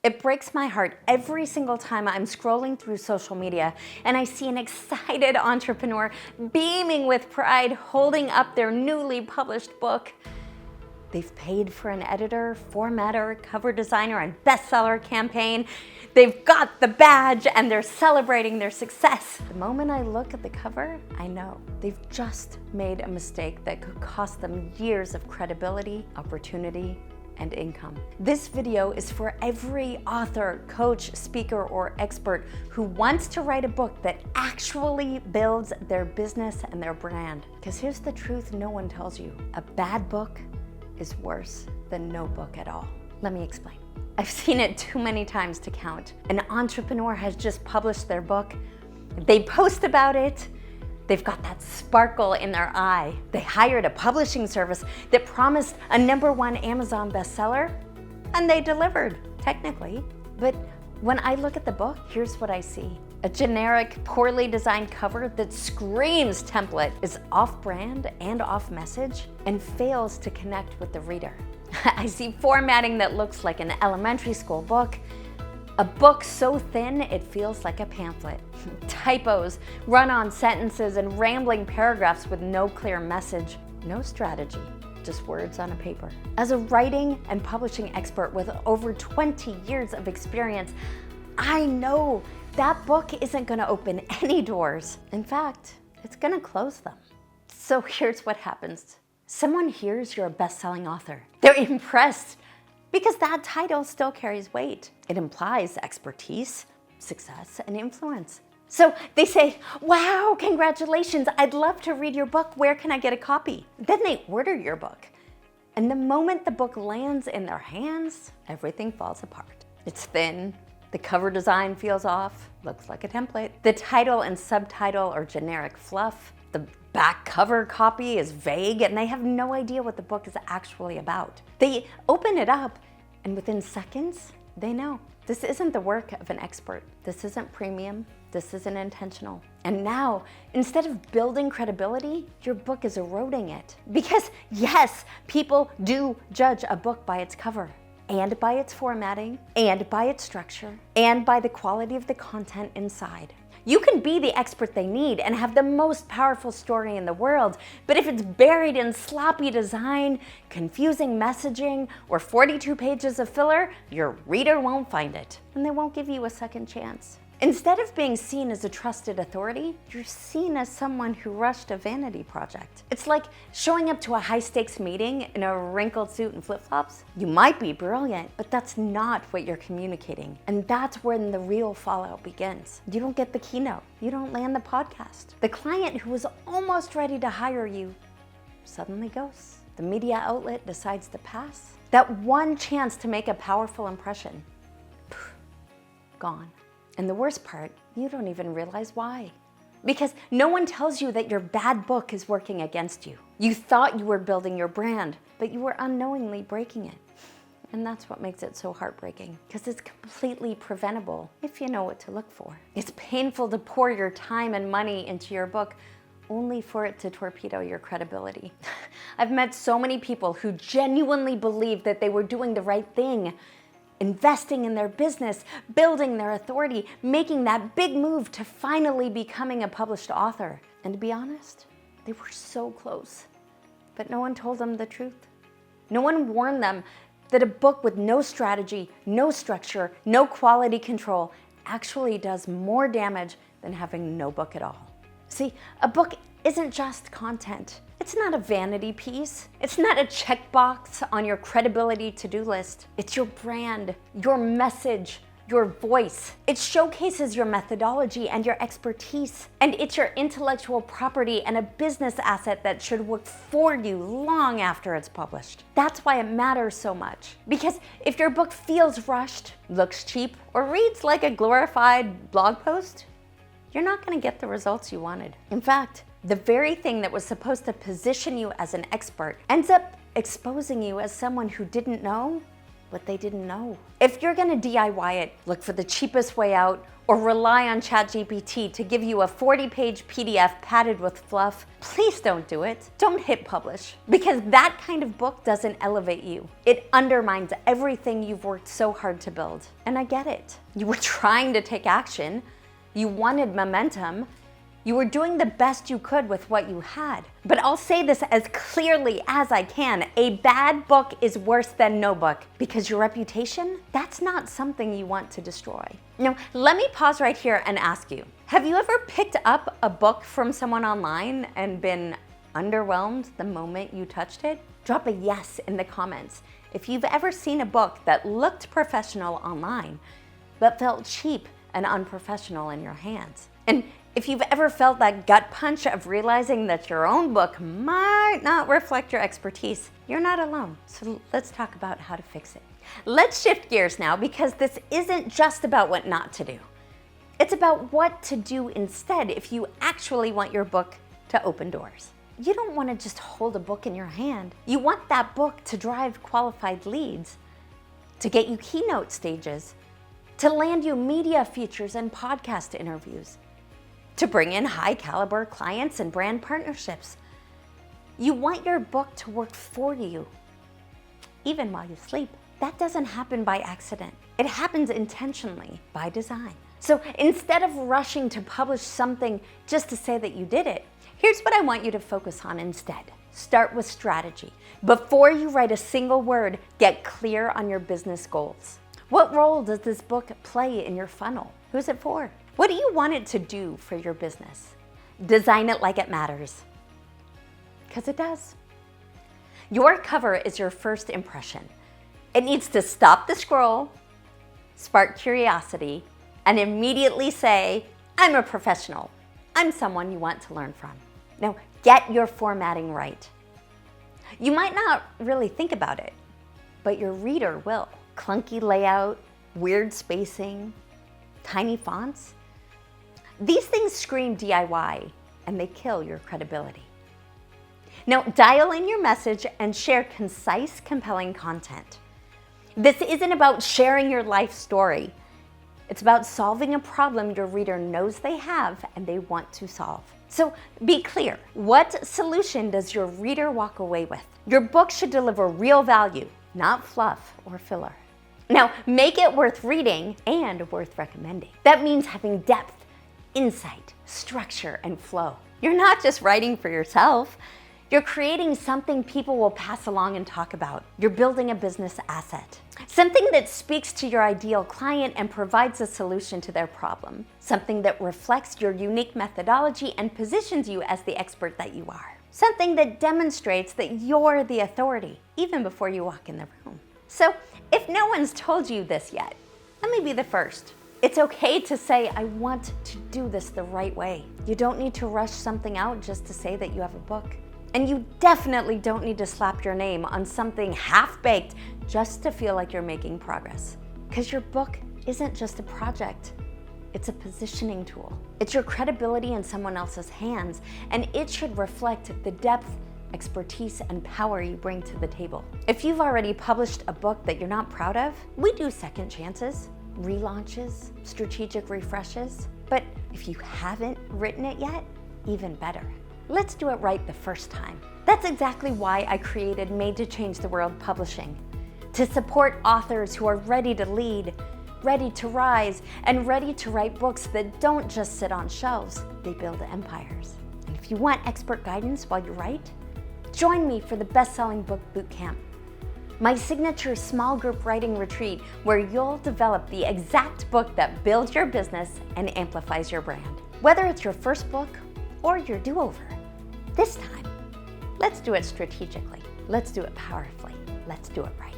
It breaks my heart every single time I'm scrolling through social media and I see an excited entrepreneur beaming with pride holding up their newly published book. They've paid for an editor, formatter, cover designer, and bestseller campaign. They've got the badge and they're celebrating their success. The moment I look at the cover, I know they've just made a mistake that could cost them years of credibility, opportunity, and income. This video is for every author, coach, speaker, or expert who wants to write a book that actually builds their business and their brand. Because here's the truth no one tells you. A bad book is worse than no book at all. Let me explain. I've seen it too many times to count. An entrepreneur has just published their book. They post about it. They've got that sparkle in their eye. They hired a publishing service that promised a #1 Amazon bestseller, and they delivered, technically. But when I look at the book, here's what I see. A generic, poorly designed cover that screams template, is off-brand and off-message, and fails to connect with the reader. I see formatting that looks like an elementary school book, a book so thin it feels like a pamphlet, typos, run-on sentences, and rambling paragraphs with no clear message, no strategy, just words on a paper. As a writing and publishing expert with over 20 years of experience, I know that book isn't gonna open any doors. In fact, it's gonna close them. So here's what happens. Someone hears you're a best-selling author. They're impressed because that title still carries weight. It implies expertise, success, and influence. So they say, wow, congratulations, I'd love to read your book. Where can I get a copy? Then they order your book. And the moment the book lands in their hands, everything falls apart. It's thin. The cover design feels off, looks like a template. The title and subtitle are generic fluff. The back cover copy is vague, and they have no idea what the book is actually about. They open it up, and within seconds, they know. This isn't the work of an expert. This isn't premium. This isn't intentional. And now, instead of building credibility, your book is eroding it. Because yes, people do judge a book by its cover, and by its formatting, and by its structure, and by the quality of the content inside. You can be the expert they need and have the most powerful story in the world, but if it's buried in sloppy design, confusing messaging, or 42 pages of filler, your reader won't find it, and they won't give you a second chance. Instead of being seen as a trusted authority, you're seen as someone who rushed a vanity project. It's like showing up to a high-stakes meeting in a wrinkled suit and flip-flops. You might be brilliant, but that's not what you're communicating. And that's when the real fallout begins. You don't get the keynote. You don't land the podcast. The client who was almost ready to hire you suddenly goes. The media outlet decides to pass. That one chance to make a powerful impression, gone. And the worst part, you don't even realize why. Because no one tells you that your bad book is working against you. You thought you were building your brand, but you were unknowingly breaking it. And that's what makes it so heartbreaking, because it's completely preventable if you know what to look for. It's painful to pour your time and money into your book only for it to torpedo your credibility. I've met so many people who genuinely believed that they were doing the right thing, investing in their business, building their authority, making that big move to finally becoming a published author. And to be honest, they were so close, but no one told them the truth. No one warned them that a book with no strategy, no structure, no quality control actually does more damage than having no book at all. See, a book isn't just content. It's not a vanity piece. It's not a checkbox on your credibility to-do list. It's your brand, your message, your voice. It showcases your methodology and your expertise. And it's your intellectual property and a business asset that should work for you long after it's published. That's why it matters so much. Because if your book feels rushed, looks cheap, or reads like a glorified blog post, you're not gonna get the results you wanted. In fact, the very thing that was supposed to position you as an expert ends up exposing you as someone who didn't know what they didn't know. If you're gonna DIY it, look for the cheapest way out or rely on ChatGPT to give you a 40-page PDF padded with fluff, please don't do it. Don't hit publish, because that kind of book doesn't elevate you. It undermines everything you've worked so hard to build. And I get it. You were trying to take action. You wanted momentum. You were doing the best you could with what you had. But I'll say this as clearly as I can. A bad book is worse than no book, because your reputation, that's not something you want to destroy. Now, let me pause right here and ask you, have you ever picked up a book from someone online and been underwhelmed the moment you touched it? Drop a yes in the comments if you've ever seen a book that looked professional online, but felt cheap and unprofessional in your hands. And if you've ever felt that gut punch of realizing that your own book might not reflect your expertise, you're not alone. So let's talk about how to fix it. Let's shift gears now, because this isn't just about what not to do. It's about what to do instead if you actually want your book to open doors. You don't want to just hold a book in your hand. You want that book to drive qualified leads, to get you keynote stages, to land you media features and podcast interviews, to bring in high caliber clients and brand partnerships. You want your book to work for you, even while you sleep. That doesn't happen by accident. It happens intentionally, by design. So instead of rushing to publish something just to say that you did it, here's what I want you to focus on instead. Start with strategy. Before you write a single word, get clear on your business goals. What role does this book play in your funnel? Who's it for? What do you want it to do for your business? Design it like it matters, because it does. Your cover is your first impression. It needs to stop the scroll, spark curiosity, and immediately say, I'm a professional. I'm someone you want to learn from. Now, get your formatting right. You might not really think about it, but your reader will. Clunky layout, weird spacing, tiny fonts. These things scream DIY, and they kill your credibility. Now, dial in your message and share concise, compelling content. This isn't about sharing your life story. It's about solving a problem your reader knows they have and they want to solve. So be clear. What solution does your reader walk away with? Your book should deliver real value, not fluff or filler. Now, make it worth reading and worth recommending. That means having depth, insight, structure, and flow. You're not just writing for yourself. You're creating something people will pass along and talk about. You're building a business asset. Something that speaks to your ideal client and provides a solution to their problem. Something that reflects your unique methodology and positions you as the expert that you are. Something that demonstrates that you're the authority, even before you walk in the room. So, if no one's told you this yet, let me be the first. It's okay to say, I want to do this the right way. You don't need to rush something out just to say that you have a book. And you definitely don't need to slap your name on something half-baked just to feel like you're making progress. Because your book isn't just a project, it's a positioning tool. It's your credibility in someone else's hands, and it should reflect the depth, expertise, and power you bring to the table. If you've already published a book that you're not proud of, we do second chances, relaunches, strategic refreshes. But if you haven't written it yet, even better. Let's do it right the first time. That's exactly why I created Made to Change the World Publishing, to support authors who are ready to lead, ready to rise, and ready to write books that don't just sit on shelves, they build empires. And if you want expert guidance while you write, join me for the Best-Selling Book Bootcamp, my signature small group writing retreat where you'll develop the exact book that builds your business and amplifies your brand. Whether it's your first book or your do-over, this time, let's do it strategically. Let's do it powerfully. Let's do it right.